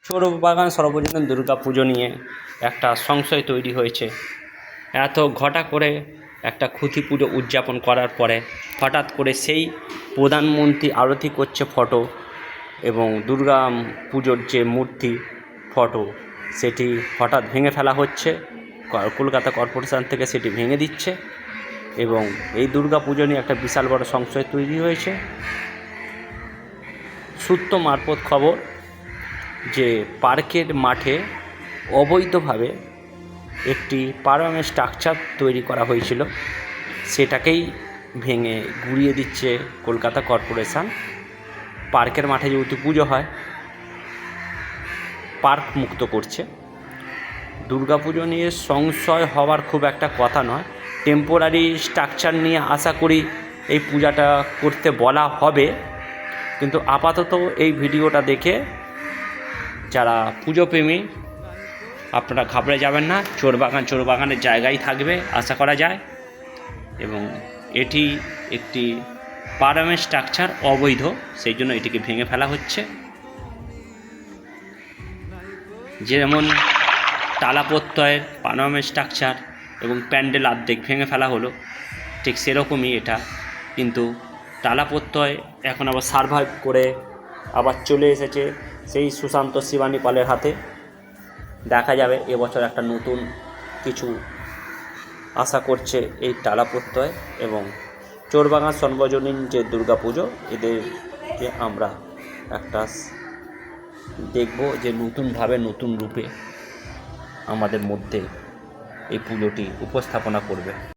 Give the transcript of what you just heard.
চোরবাগান সর্বজনীন দুর্গা পুজো নিয়ে একটা সংশয় তৈরি হয়েছে। এত ঘটা করে একটা খুঁটি পুজো উদযাপন করার পরে হঠাৎ করে সেই প্রধানমন্ত্রী আরতি করছে ফটো এবং দুর্গা পুজোর যে মূর্তি ফটো সেটি হঠাৎ ভেঙে ফেলা হচ্ছে। কলকাতা কর্পোরেশন থেকে সেটি ভেঙে দিচ্ছে এবং এই দুর্গা পুজো নিয়ে একটা বিশাল বড় সংশয় তৈরি হয়েছে। সূত্র মারফত খবর যে পার্কের মাঠে অবৈধভাবে একটি পারমানেন্ট স্ট্রাকচার তৈরি করা হয়েছিল, সেটাকেই ভেঙে গুঁড়িয়ে দিচ্ছে কলকাতা কর্পোরেশন। পার্কের মাঠে যেহেতু পুজো হয়, পার্ক মুক্ত করছে। দুর্গা পুজো নিয়ে সংশয় হওয়ার খুব একটা কথা নয়। টেম্পোরারি স্ট্রাকচার নিয়ে আশা করি এই পূজাটা করতে বলা হবে, কিন্তু আপাতত এই ভিডিওটা দেখে যারা পুজোপ্রেমী আপনারা ঘাবড়ে যাবেন না। চোরবাগানের জায়গায় থাকবে আশা করা যায় এবং এটি একটি পারমানেন্ট স্ট্রাকচার অবৈধ, সেই জন্য এটিকে ভেঙে ফেলা হচ্ছে। যেমন টালা প্রত্যয়ের পারমানেন্ট স্ট্রাকচার এবং প্যান্ডেল অর্ধেক ভেঙে ফেলা হলো, ঠিক সেরকমই এটা। কিন্তু টালা প্রত্যয় এখন আবার সারভাইভ করে আবার চলে এসেছে সেই সুশান্ত শিবানী পালের হাতে। দেখা যাবে এবছর একটা নতুন কিছু আশা করছে এই টালা প্রত্যয় এবং চোরবাগান সর্বজনীন যে দুর্গা পুজো, এদেরকে আমরা একটা দেখব যে নতুনভাবে নতুন রূপে আমাদের মধ্যে এই পুজোটি উপস্থাপনা করবে।